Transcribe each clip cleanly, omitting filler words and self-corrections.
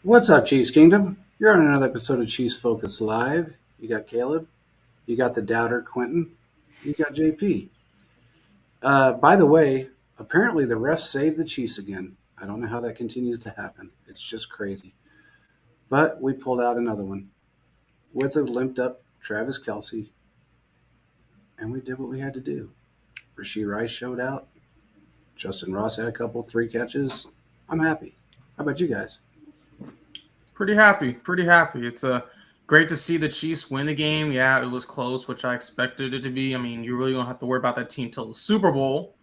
What's up, Chiefs Kingdom? You're on another episode of Chiefs Focus Live. You got Caleb, you got the doubter Quentin, you got JP. By the way, apparently the refs saved the Chiefs again. I don't know how that continues to happen. It's just crazy. But we pulled out another one with a limped up Travis Kelsey, and we did what we had to do. Rasheed Rice showed out. Justin Ross had a couple, three catches. I'm happy. How about you guys? Pretty happy. Pretty happy. It's great to see the Chiefs win the game. Yeah, it was close, which I expected it to be. I mean, you really don't have to worry about that team till the Super Bowl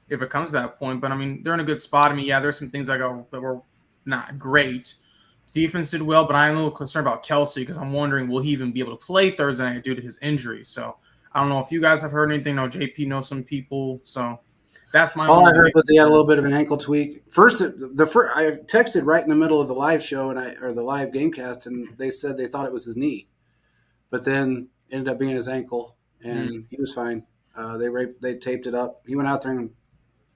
if it comes to that point. But I mean, they're in a good spot. I mean, yeah, there's some things I got that were not great. Defense did well, but I'm a little concerned about Kelsey because I'm wondering will he even be able to play Thursday night due to his injury. So I don't know if you guys have heard anything. No, JP knows some people, so that's my All I only heard big was he had a concern. little bit of an ankle tweak. First, I texted right in the middle of the live show or the live gamecast, and they said they thought it was his knee, but then ended up being his ankle, Mm. and he was fine. They taped it up. He went out there and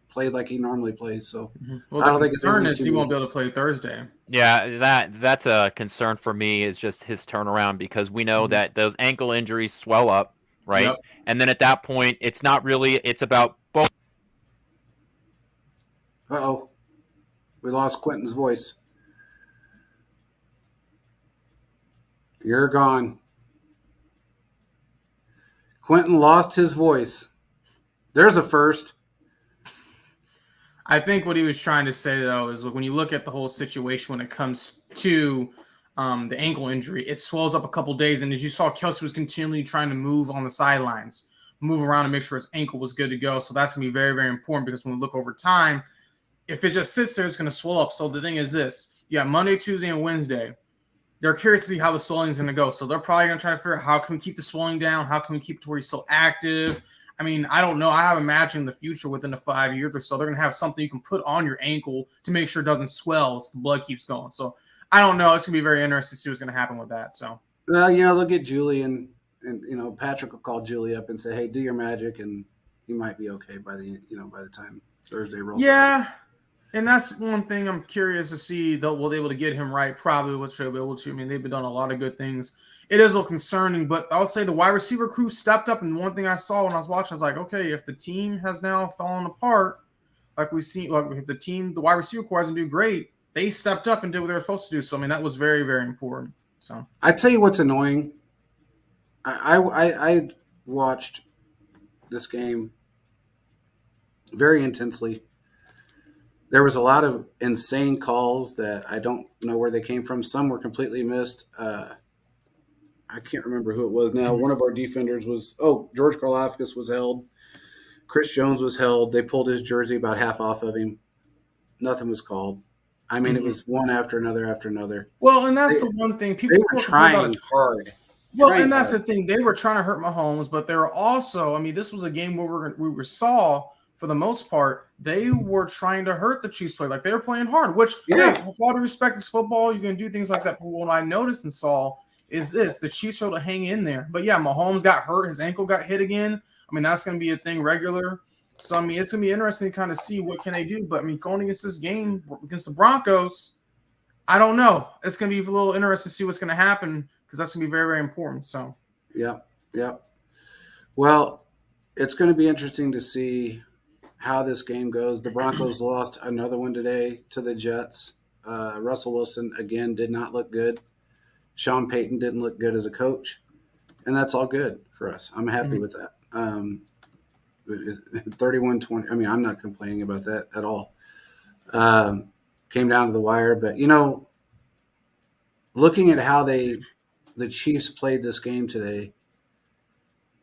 played like he normally plays. So Well, I the don't think it's concern anything is too he won't major. be able to play Thursday. Yeah, that's a concern for me is just his turnaround because we know Mhm. that those ankle injuries swell up, right? Yep. And then at that point, it's about both. Uh-oh, we lost Quentin's voice. You're gone. Quentin lost his voice. There's a first. I think what he was trying to say though is when you look at the whole situation when it comes to the ankle injury, it swells up a couple days, and as you saw, Kelsey was continually trying to move on the sidelines, move around and make sure his ankle was good to go. So that's gonna be very, very important because when we look over time, if it just sits there, it's gonna swell up. So the thing is this: you got Monday, Tuesday, and Wednesday. They're curious to see how the swelling is going to go. So they're probably going to try to figure out how can we keep the swelling down? How can we keep it to where he's still active? I mean, I don't know. I have imagined the future within the 5 years or so. They're going to have something you can put on your ankle to make sure it doesn't swell so the blood keeps going. So I don't know. It's going to be very interesting to see what's going to happen with that. So Well, they'll get Julie and Patrick will call Julie up and say, "Hey, do your magic," and he might be okay by the time Thursday rolls around. yeah, and that's one thing I'm curious to see. They'll will they able to get him right? Probably what they'll be able to. I mean, they've been done a lot of good things. It is a little concerning, but I would say the wide receiver crew stepped up. And one thing I saw when I was watching, I was like, okay, if the team has now fallen apart, like we see, like if the wide receiver core doesn't do great, they stepped up and did what they were supposed to do. So I mean, that was very, very important. So I tell you what's annoying. I watched this game very intensely. There was a lot of insane calls that I don't know where they came from. Some were completely missed. I can't remember who it was now. One of our defenders was George Karlaftis was held. Chris Jones was held. They pulled his jersey about half off of him. Nothing was called. I mean, it mhm. was one after another after another. Well, and They, that's the one thing they people were complain about trying is hard, well, trying and that's the hard. thing. They were trying to hurt Mahomes, but they were also. I mean, this was a game where we were saw for the most part they were trying to hurt the Chiefs play. Like they were playing hard. Which, hey, Yeah, with all due respect, it's football. You can do things like that. But what I noticed and saw is this: the Chiefs were able to hang in there. But yeah, Mahomes got hurt. His ankle got hit again. I mean, that's going to be a thing regular. So I mean, it's going to be interesting to kind of see what can they do. But I mean, going against this game against the Broncos, I don't know. It's going to be a little interesting to see what's going to happen because that's going to be very, very important. So. yeah, yeah. Well, it's going to be interesting to see how this game goes. The Broncos lost another one today to the Jets. Russell Wilson again did not look good. Sean Payton didn't look good as a coach, and that's all good for us. I'm happy Mhm. with that. 31-20. I mean, I'm not complaining about that at all. Um, Came down to the wire, but looking at how the Chiefs played this game today,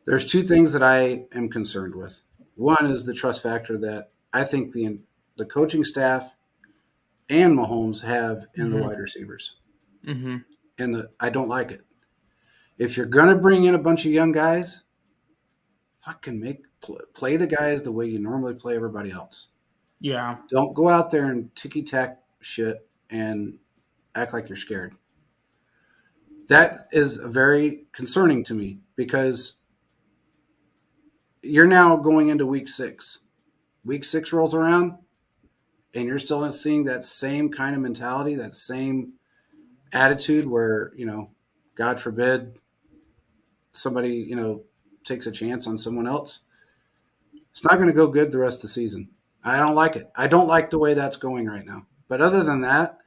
there's two things that I am concerned with. One is the trust factor that I think the coaching staff and Mahomes have in the Mhm. wide receivers, Mhm. and I don't like it. If you're gonna bring in a bunch of young guys, fucking play the guys the way you normally play everybody else. Yeah. Don't go out there and ticky tack shit and act like you're scared. That is very concerning to me because you're now going into week 6. Week 6 rolls around and you're still seeing that same kind of mentality, that same attitude where, God forbid somebody, takes a chance on someone else, it's not going to go good the rest of the season. I don't like it. I don't like the way that's going right now. But other than that,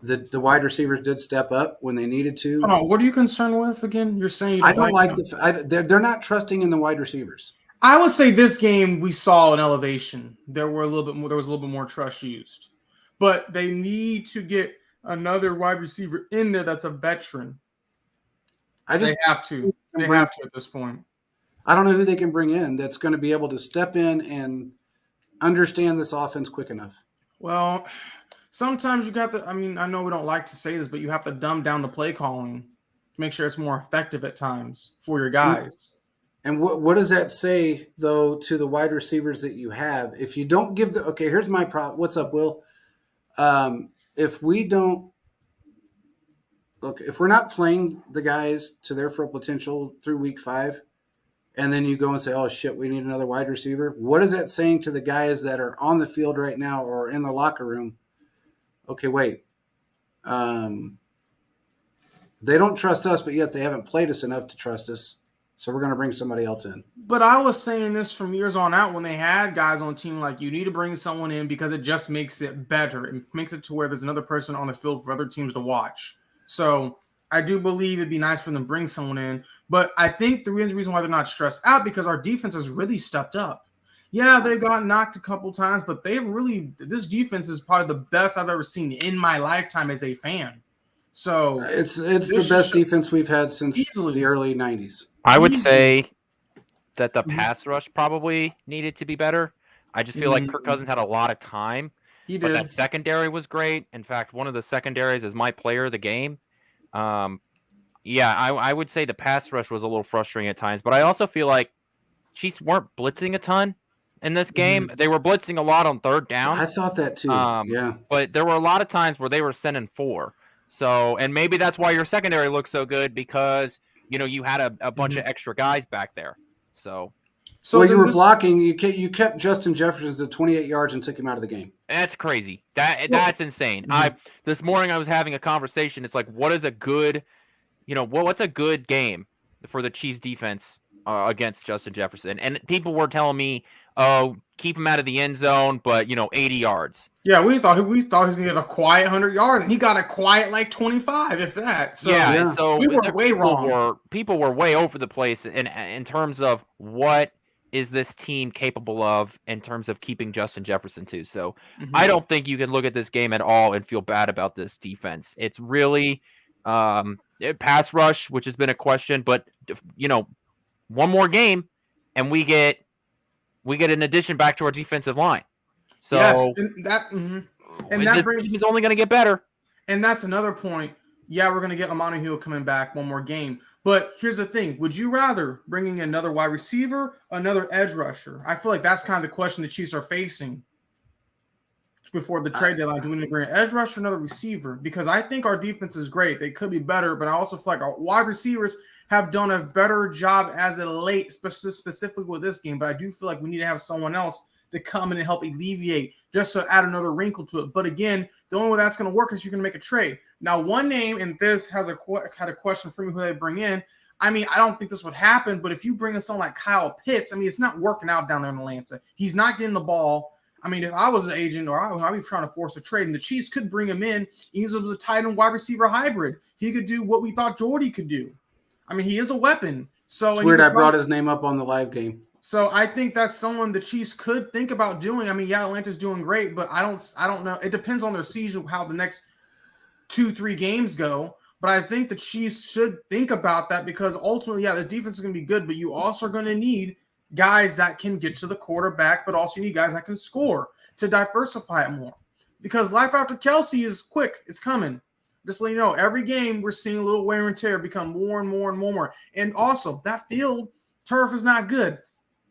the wide receivers did step up when they needed to. Hold on, what are you concerned with again? You're saying you I don't don't like like them. they're not trusting in the wide receivers. I would say this game we saw an elevation. There was a little bit more trust used. But they need to get another wide receiver in there that's a veteran. I They just have to. They have to at this point. I don't know who they can bring in that's going to be able to step in and understand this offense quick enough. Well, sometimes you got to, I mean, I know we don't like to say this, but you have to dumb down the play calling to make sure it's more effective at times for your guys. And what does that say, though, to the wide receivers that you have? If you don't give the – okay, here's my problem. What's up, Will? If we don't – look, if we're not playing the guys to their full potential through week 5, and then you go and say, oh, shit, we need another wide receiver, what is that saying to the guys that are on the field right now or in the locker room? Okay, wait. They don't trust us, but yet they haven't played us enough to trust us. So we're going to bring somebody else in. But I was saying this from years on out when they had guys on the team like you need to bring someone in because it just makes it better. It makes it to where there's another person on the field for other teams to watch. So I do believe it'd be nice for them to bring someone in. But I think the reason why they're not stressed out because our defense has really stepped up. Yeah, they've gotten knocked a couple times, but this defense is probably the best I've ever seen in my lifetime as a fan. So it's the best defense we've had since the early 90s. I would say that the pass rush probably needed to be better. I just feel like Kirk Cousins had a lot of time. But that secondary was great. In fact, one of the secondaries is my player of the game. I would say the pass rush was a little frustrating at times. But I also feel like Chiefs weren't blitzing a ton in this game. They were blitzing a lot on third down. I thought that too. Yeah. But there were a lot of times where they were sending 4. So, and maybe that's why your secondary looks so good because, you had a bunch of extra guys back there. So you were blocking. You kept Justin Jefferson at 28 yards and took him out of the game. That's crazy. That's insane. This morning I was having a conversation. It's like, what is a good, what's a good game for the Chiefs defense against Justin Jefferson? And people were telling me, oh, keep him out of the end zone, but 80 yards. Yeah, we thought he was going to get a quiet 100 yards, and he got a quiet like 25, if that. So, so we were way wrong. People were way over the place in terms of what is this team capable of in terms of keeping Justin Jefferson too. So I don't think you can look at this game at all and feel bad about this defense. It's really pass rush, which has been a question, but one more game and we get an addition back to our defensive line. So yes, and that brings is only going to get better. And that's another point. Yeah, we're going to get Amani Hill coming back one more game. But here's the thing. Would you rather bringing another wide receiver, another edge rusher? I feel like that's kind of the question the Chiefs are facing before the trade deadline. Do we need to bring an edge rusher or another receiver? Because I think our defense is great. They could be better, but I also feel like our wide receivers have done a better job as of late, specifically with this game. But I do feel like we need to have someone else to come in and help alleviate, just to add another wrinkle to it. But again, the only way that's going to work is you're going to make a trade. Now, one name, and this has had a question for me who they bring in. I mean, I don't think this would happen, but if you bring in someone like Kyle Pitts, I mean, it's not working out down there in Atlanta. He's not getting the ball. I mean, if I was an agent or I'd be trying to force a trade, and the Chiefs could bring him in, he was a tight end wide receiver hybrid. He could do what we thought Jordy could do. I mean, he is a weapon. So it's weird I brought his name up on the live game. So I think that's someone the Chiefs could think about doing. I mean, yeah, Atlanta's doing great, but I don't know. It depends on their season, how the next 2-3 games go. But I think the Chiefs should think about that because ultimately, yeah, the defense is going to be good, but you also are going to need guys that can get to the quarterback, but also you need guys that can score to diversify it more. Because life after Kelsey is quick. It's coming. Just let you know, every game we're seeing a little wear and tear become more and more and more. And also, that field turf is not good.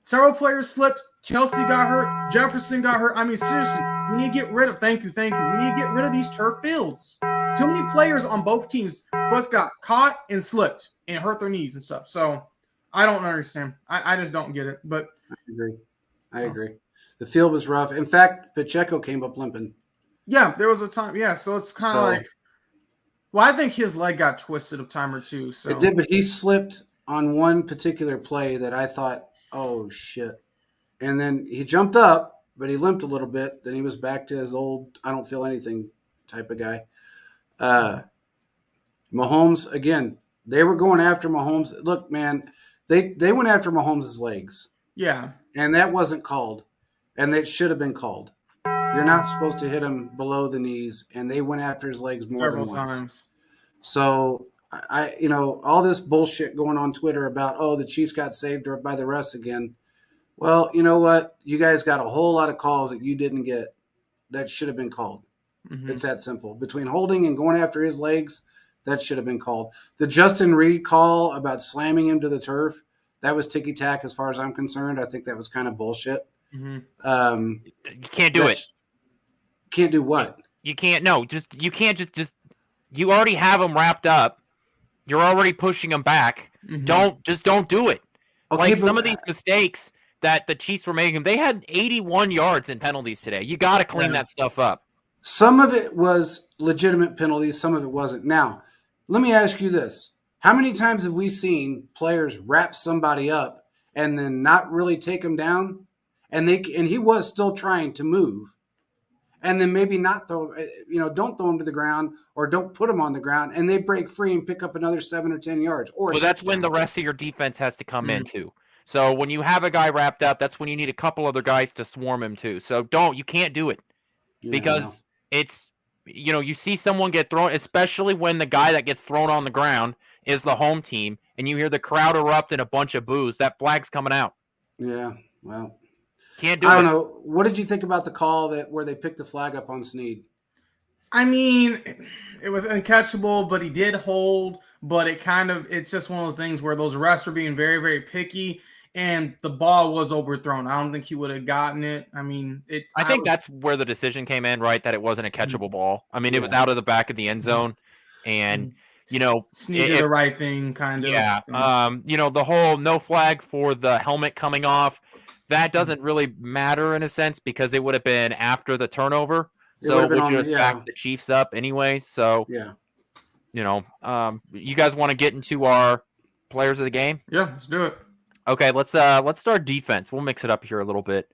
Several players slipped. Kelsey got hurt. Jefferson got hurt. I mean, seriously, we need to get rid of – thank you. We need to get rid of these turf fields. Too many players on both teams both got caught and slipped and hurt their knees and stuff. So I don't understand. I just don't get it. But I agree. The field was rough. In fact, Pacheco came up limping. Yeah, there was a time. Yeah, so it's kind of like Well, I think his leg got twisted a time or two. So It did, but he slipped on one particular play that I thought, oh shit. And then he jumped up, but he limped a little bit. Then he was back to his old I don't feel anything type of guy. Mahomes, again, they were going after Mahomes. Look, man, they went after Mahomes' legs. yeah, And that wasn't called. And that should have been called. You're not supposed to hit him below the knees, and they went after his legs more than several once. times. So all this bullshit going on Twitter about, oh, the Chiefs got saved by the refs again. Well, you know what? You guys got a whole lot of calls that you didn't get that should have been called. Mm-hmm. It's that simple. Between holding and going after his legs, that should have been called. The Justin Reed call about slamming him to the turf, that was ticky tack as far as I'm concerned. I think that was kind of bullshit. Mm-hmm. You can't do it. Can't do what? You can't. No, you can't just. You already have them wrapped up. You're already pushing them back. Mm-hmm. Don't do it. Okay, like some of these mistakes that the Chiefs were making, they had 81 yards in penalties today. You got to clean that stuff up. Some of it was legitimate penalties. Some of it wasn't. Now, let me ask you this. How many times have we seen players wrap somebody up and then not really take them down? And he was still trying to move. And then maybe not throw, don't throw him to the ground or don't put him on the ground, and they break free and pick up another 7 or 10 yards. Well, that's when the rest of your defense has to come in too. So when you have a guy wrapped up, that's when you need a couple other guys to swarm him too. So you can't do it because it's, you see someone get thrown, especially when the guy that gets thrown on the ground is the home team, and you hear the crowd erupt in a bunch of boos. That flag's coming out. Yeah, well. Can't do it. I don't know. What did you think about the call where they picked the flag up on Snead? I mean, it was uncatchable, but he did hold. But it's just one of those things where those refs are being very, very picky, and the ball was overthrown. I don't think he would have gotten it. I mean, I think that's where the decision came in, right? That it wasn't a catchable ball. I mean, it was out of the back of the end zone, and Snead did the right thing, kind of. Yeah. So. The whole no flag for the helmet coming off. That doesn't really matter in a sense because it would have been after the turnover. So it would just back the Chiefs up anyway. So, you guys want to get into our players of the game? Yeah, let's do it. Okay, let's start defense. We'll mix it up here a little bit.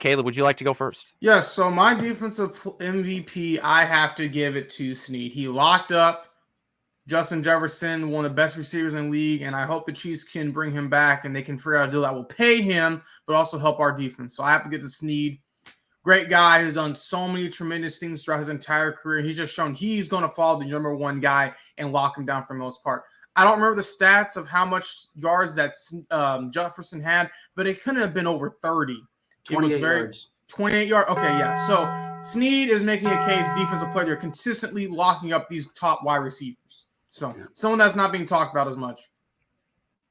Caleb, would you like to go first? Yes, so my defensive MVP, I have to give it to Snead. He locked up Justin Jefferson, one of the best receivers in the league, and I hope the Chiefs can bring him back and they can figure out a deal that will pay him, but also help our defense. So I have to get to Snead. Great guy who's done so many tremendous things throughout his entire career. He's just shown he's going to follow the number one guy and lock him down for the most part. I don't remember the stats of how much yards that Jefferson had, but it couldn't have been over 30. 28 yards. 28 yards. Okay, yeah. So Snead is making a case, defensive player. They're consistently locking up these top wide receivers. So someone that's not being talked about as much.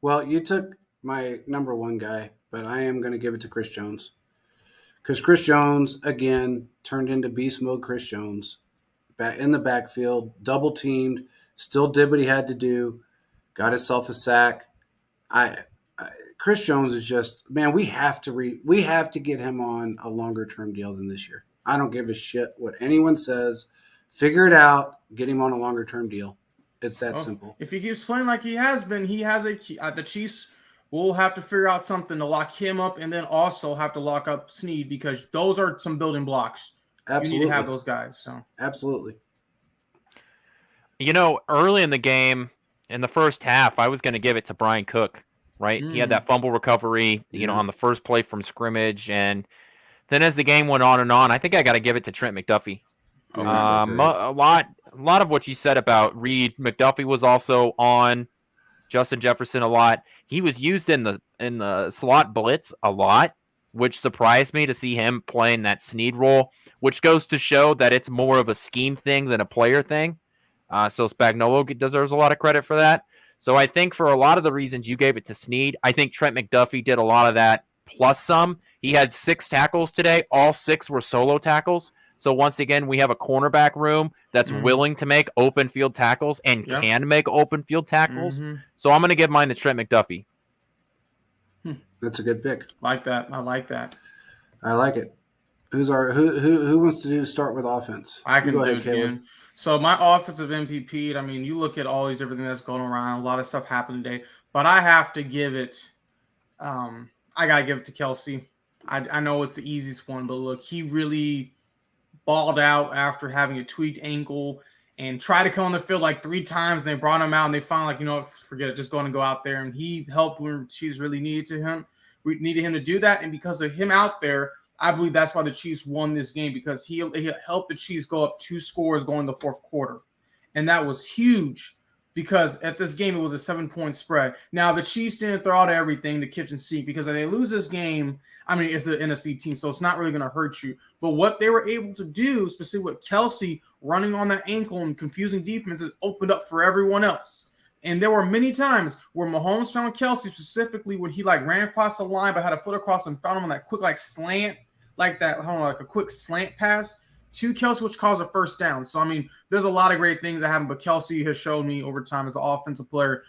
Well, you took my number one guy, but I am going to give it to Chris Jones. Because Chris Jones, again, turned into beast mode Chris Jones. Back in the backfield, double teamed, still did what he had to do, got himself a sack. Chris Jones is just, man, we have to get him on a longer term deal than this year. I don't give a shit what anyone says. Figure it out, get him on a longer term deal. It's that simple. If he keeps playing like he has been, he has the Chiefs will have to figure out something to lock him up and then also have to lock up Snead because those are some building blocks. Absolutely. You need to have those guys. So absolutely. Early in the game, in the first half, I was going to give it to Brian Cook, right? He had that fumble recovery, on the first play from scrimmage. And then as the game went on, I think I got to give it to Trent McDuffie. A lot of what you said about Reed, McDuffie was also on Justin Jefferson a lot. He was used in the slot blitz a lot, which surprised me to see him playing that Snead role, which goes to show that it's more of a scheme thing than a player thing. So Spagnuolo deserves a lot of credit for that. So I think for a lot of the reasons you gave it to Snead, I think Trent McDuffie did a lot of that plus some. He had 6 tackles today. All 6 were solo tackles. So once again, we have a cornerback room that's willing to make open field tackles and can make open field tackles. So I'm going to give mine to Trent McDuffie. That's a good pick. Like that. I like that. I like it. Who wants to start with offense? I You can go do ahead, it Caleb. again. So my offensive MVP, I mean, you look at all these everything that's going around, a lot of stuff happened today, but I have to give it I gotta give it to Kelsey. I know it's the easiest one, but look, he really balled out after having a tweaked ankle and tried to come on the field like 3 times. And they brought him out and they finally like, forget it, just going to go out there. And he helped when Chiefs really We needed him to do that. And because of him out there, I believe that's why the Chiefs won this game because he helped the Chiefs go up 2 scores going to the fourth quarter. And that was huge because at this game, it was a 7-point spread. Now, the Chiefs didn't throw out everything, the kitchen sink, because if they lose this game, I mean, it's an NFC team, so it's not really going to hurt you. But what they were able to do, specifically with Kelsey running on that ankle and confusing defenses, opened up for everyone else. And there were many times where Mahomes found Kelsey, specifically when he like ran across the line but had a foot across and found him on that quick like slant, like that, like a quick slant pass to Kelsey, which caused a first down. So, I mean, there's a lot of great things that happen, but Kelsey has shown me over time as an offensive player,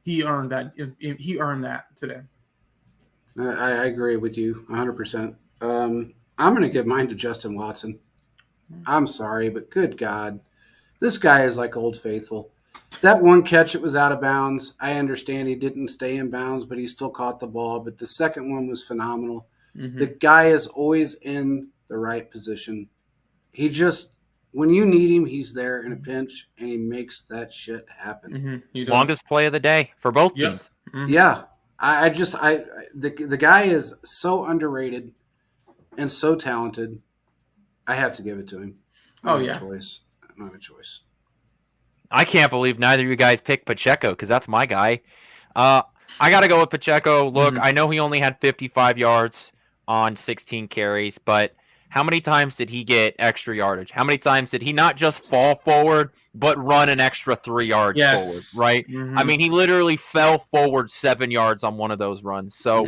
he earned that. He earned that today. I agree with you 100%. I'm going to give mine to Justin Watson. I'm sorry, but good God. This guy is like Old Faithful. That one catch, it was out of bounds. I understand he didn't stay in bounds, but he still caught the ball. But the second one was phenomenal. Mm-hmm. The guy is always in the right position. He just, when you need him, he's there in a pinch, and he makes that shit happen. Mm-hmm. Longest play of the day for both teams. Mm-hmm. Yeah. The guy is so underrated and so talented. I have to give it to him. I don't have a choice. I can't believe neither of you guys picked Pacheco because that's my guy. I got to go with Pacheco. Look, I know he only had 55 yards on 16 carries, but how many times did he get extra yardage? How many times did he not just fall forward, but run an extra 3 yards forward, right? Mm-hmm. I mean, he literally fell forward 7 yards on one of those runs. So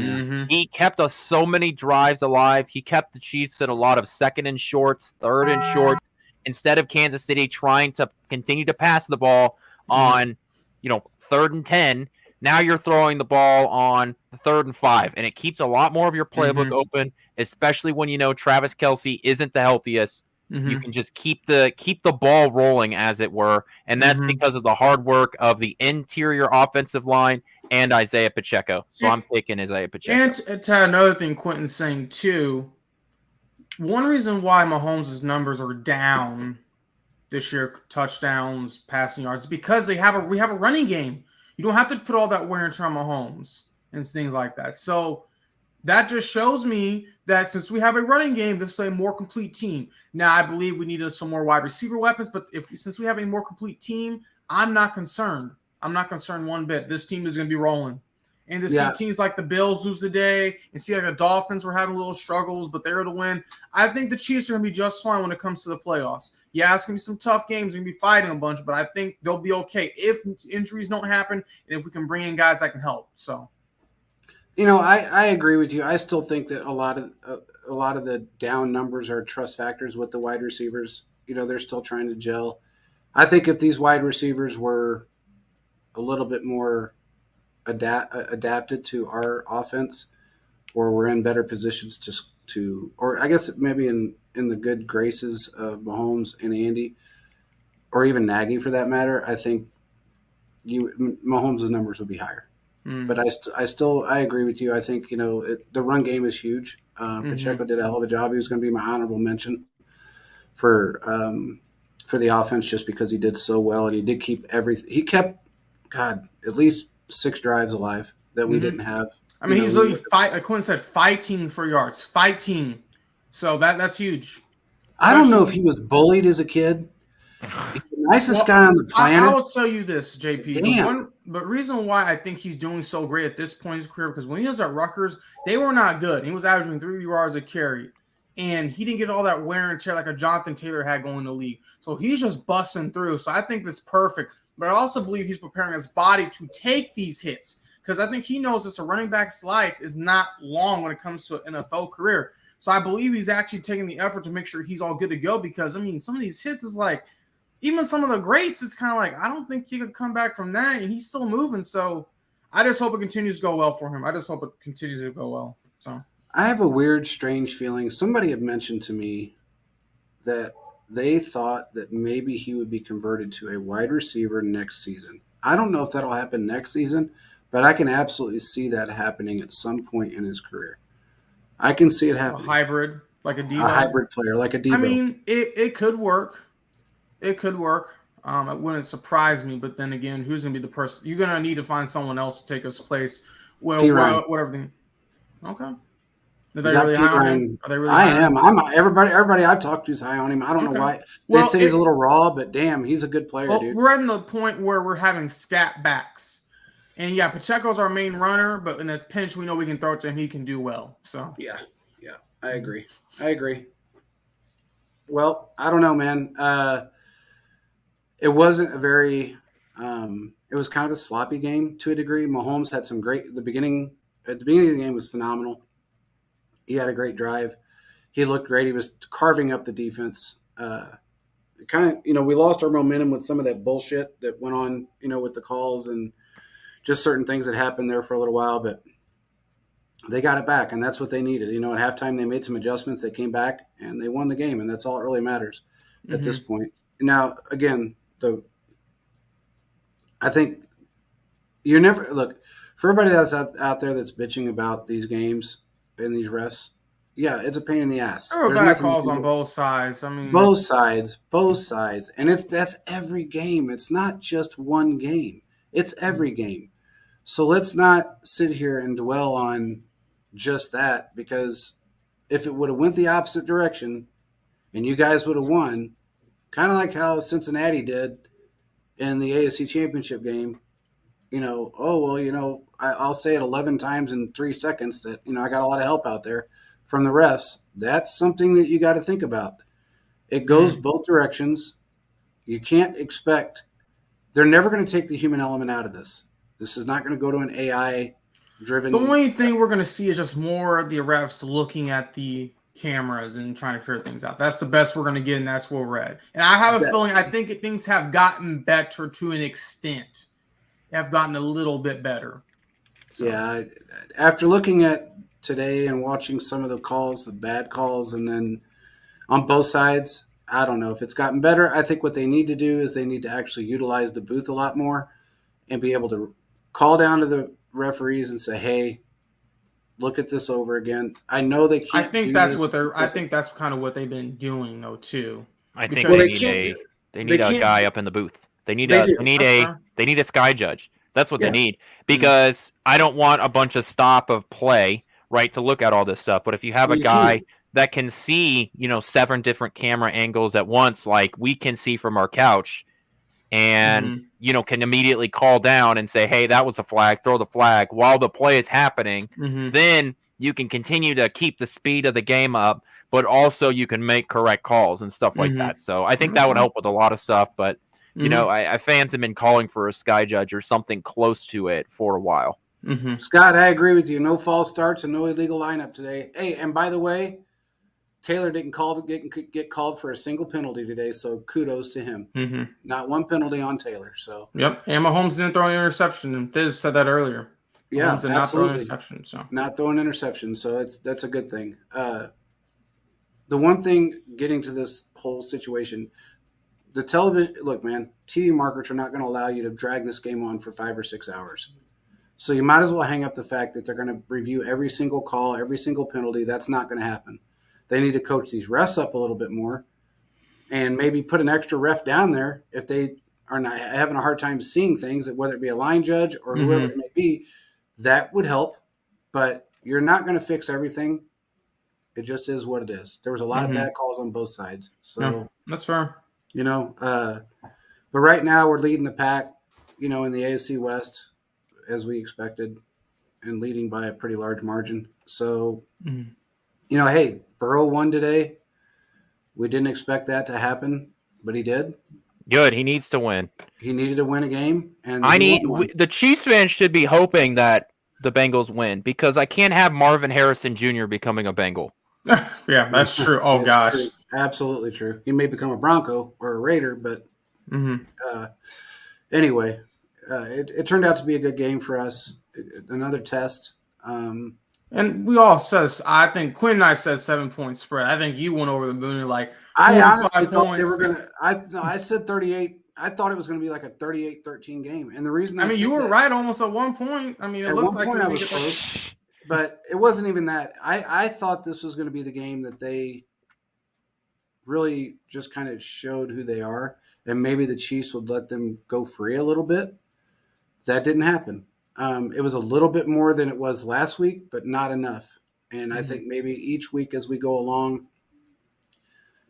he kept us so many drives alive. He kept the Chiefs in a lot of second and shorts, third and shorts, instead of Kansas City trying to continue to pass the ball on, 3rd and 10. Now you're throwing the ball on 3rd and 5, and it keeps a lot more of your playbook open, especially when Travis Kelce isn't the healthiest. You can just keep the ball rolling, as it were, and that's because of the hard work of the interior offensive line and Isaiah Pacheco. So I'm picking Isaiah Pacheco. And to add another thing Quentin's saying too, one reason why Mahomes' numbers are down this year, touchdowns, passing yards, is because we have a running game. You don't have to put all that wear and tear on Mahomes and things like that. So that just shows me that since we have a running game, this is a more complete team. Now, I believe we need some more wide receiver weapons, but since we have a more complete team, I'm not concerned. I'm not concerned one bit. This team is going to be rolling. And to see teams like the Bills lose today and see like the Dolphins were having little struggles, but they're to win. I think the Chiefs are going to be just fine when it comes to the playoffs. Yeah, it's going to be some tough games. They're going to be fighting a bunch, but I think they'll be okay if injuries don't happen and if we can bring in guys that can help. So, I agree with you. I still think that a lot of the down numbers are trust factors with the wide receivers. They're still trying to gel. I think if these wide receivers were a little bit more adapted to our offense, or we're in better positions to or I guess maybe in the good graces of Mahomes and Andy, or even Nagy for that matter, I think Mahomes' numbers would be higher. But I agree with you. I think the run game is huge. Pacheco did a hell of a job. He was going to be my honorable mention for the offense just because he did so well, and he did keep everything. He kept at least 6 drives alive that we didn't have. I mean, he's literally like Quinn said, fighting for yards, fighting. So that's huge. I don't know if he was bullied as a kid. He's the nicest guy on the planet. I will tell you this, JP. But reason why I think he's doing so great at this point in his career, because when he was at Rutgers, they were not good. He was averaging 3 yards a carry. And he didn't get all that wear and tear like a Jonathan Taylor had going in the league. So he's just busting through. So I think that's perfect. But I also believe he's preparing his body to take these hits, because I think he knows that a running back's life is not long when it comes to an NFL career. So I believe he's actually taking the effort to make sure he's all good to go, because, I mean, some of these hits is like, even some of the greats, it's kind of like, I don't think he could come back from that, and he's still moving. So I just hope it continues to go well for him. I just hope it continues to go well. So I have a weird, strange feeling. Somebody had mentioned to me that they thought that maybe he would be converted to a wide receiver next season. I don't know if that'll happen next season, but I can absolutely see that happening at some point in his career. I can see it A happening. hybrid, like a A Debo. hybrid player like a I Debo. mean, it could work. It could work. It wouldn't surprise me, but then again, who's gonna be the person? You're gonna need to find someone else to take his place. P. Well, Ryan. whatever. Okay. Are You they got really P. high on him? Ryan. Are they really I high on am. him? I'm everybody I've talked to is high on him. I don't know Okay. why. They Well, say he's a little raw, but damn, he's a good player, dude. we're at the point where we're having scat backs, and yeah, Pacheco's our main runner, but in a pinch, we know we can throw it to him. He can do well. So Yeah. Yeah. I agree. I agree. Well, I don't know, man. It wasn't a very it was kind of a sloppy game to a degree. Mahomes had some great the beginning at the beginning of the game was phenomenal. He had a great drive. He looked great. He was carving up the defense. Kind of, we lost our momentum with some of that bullshit that went on, with the calls and just certain things that happened there for a little while, but they got it back, and that's what they needed. At halftime they made some adjustments. They came back and they won the game, and that's all that really matters at this point. Now, again, I think you never look for everybody that's out there that's bitching about these games and these refs. Yeah, it's a pain in the ass. there were There's bad nothing you calls can on do. both sides. I mean, Both sides, and that's every game. It's not just one game. It's every game. So let's not sit here and dwell on just that, because if it would have went the opposite direction and you guys would have won, kind of like how Cincinnati did in the AFC Championship game, I'll say it 11 times in 3 seconds that, I got a lot of help out there from the refs. That's something that you got to think about. It goes both directions. You can't expect, they're never going to take the human element out of this. This is not going to go to an AI driven. the only thing we're going to see is just more of the refs looking at the cameras and trying to figure things out. That's the best we're going to get, and that's where we're at. And I have a feeling, I think things have gotten better to an extent. Have gotten a little bit better. So. Yeah, after looking at today and watching some of the calls, the bad calls, and then on both sides, I don't know if it's gotten better. I think what they need to do is they need to actually utilize the booth a lot more and be able to call down to the referees and say, "Hey, look at this over again." I know they can't. I think that's what they're. I think that's kind of what they've been doing, though, too. I think they need a guy up in the booth. They need a sky judge. That's what they need, because I don't want a bunch of stop of play, right, to look at all this stuff. But if you have a guy that can see, 7 different camera angles at once, like we can see from our couch, and can immediately call down and say, "Hey, that was a flag. Throw the flag," while the play is happening. Then you can continue to keep the speed of the game up, but also you can make correct calls and stuff like that. So I think that would help with a lot of stuff. But fans have been calling for a sky judge or something close to it for a while. Scott, I agree with you. No false starts and no illegal lineup today. Hey, and by the way, Taylor didn't get called for a single penalty today, so kudos to him. Not one penalty on Taylor. So yep, and Mahomes didn't throw an interception, and Thiz said that earlier. Yeah, did not throw an interception. So not throwing interception, so that's a good thing. The one thing getting to this whole situation, the television. Look, man, TV markets are not going to allow you to drag this game on for 5 or 6 hours. So you might as well hang up the fact that they're going to review every single call, every single penalty. That's not going to happen. They need to coach these refs up a little bit more, and maybe put an extra ref down there if they are not having a hard time seeing things, whether it be a line judge or whoever it may be. That would help, but you're not going to fix everything. It just is what it is. There was a lot of bad calls on both sides. So that's fair. But right now we're leading the pack, in the AFC West, as we expected, and leading by a pretty large margin. So, hey, Burrow won today. We didn't expect that to happen, but he did. Good. He needs to win. He needed to win a game, and the Chiefs fans should be hoping that the Bengals win, because I can't have Marvin Harrison Jr. becoming a Bengal. Yeah, that's true. Oh, that's gosh. True. Absolutely true. He may become a Bronco or a Raider, but anyway, it turned out to be a good game for us. Another test. It And we all says, I think Quinn and I said 7-point spread. I think you went over the moon, like I 45 honestly thought points. they were going to I said 38. I thought it was going to be like a 38-13 game. And the reason I mean, you said were that, right almost at one point. I mean, it at looked one like point we I were was going to get close, but it wasn't even that. I thought this was going to be the game that they really just kind of showed who they are, and maybe the Chiefs would let them go free a little bit. That didn't happen. It was a little bit more than it was last week, but not enough. And I think maybe each week as we go along,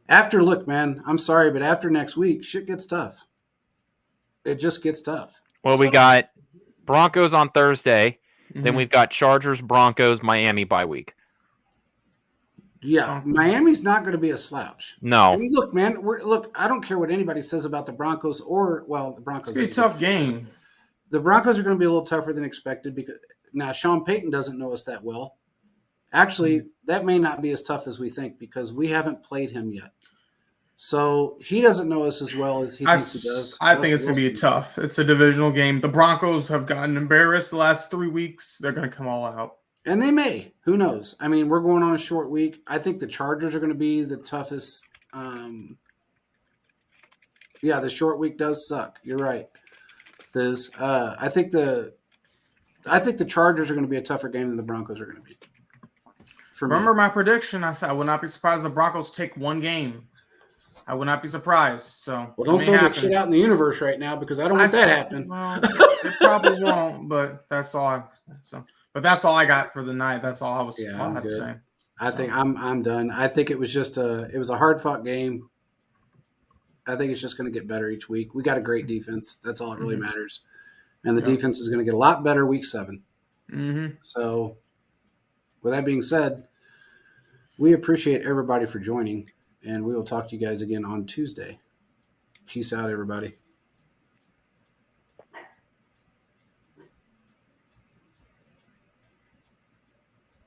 look, man, I'm sorry, but after next week, shit gets tough. It just gets tough. Well, we got Broncos on Thursday. Then we've got Chargers, Broncos, Miami bye week. Yeah, Miami's not going to be a slouch. No. I mean, look, man, I don't care what anybody says about the Broncos the Broncos. It's going to be a tough game. The Broncos are going to be a little tougher than expected because now Sean Payton doesn't know us that well. Actually, that may not be as tough as we think because we haven't played him yet. So he doesn't know us as well as he thinks he does. I think it's going to be tough. It's a divisional game. The Broncos have gotten embarrassed the last 3 weeks. They're going to come all out. And they may. Who knows? I mean, we're going on a short week. I think the Chargers are going to be the toughest. Yeah, the short week does suck. You're right. I think the Chargers are going to be a tougher game than the Broncos are going to be. Remember my prediction? I said I would not be surprised if the Broncos take one game. I would not be surprised. So, well, don't throw that shit out in the universe right now because I don't want that happening. Well, it probably won't, but that's all. But that's all I got for the night. That's all I was to say. I think I'm done. I think it was just it was a hard fought game. I think it's just going to get better each week. We got a great defense. That's all that really matters. And the defense is going to get a lot better week 7. So, with that being said, we appreciate everybody for joining, and we will talk to you guys again on Tuesday. Peace out, everybody.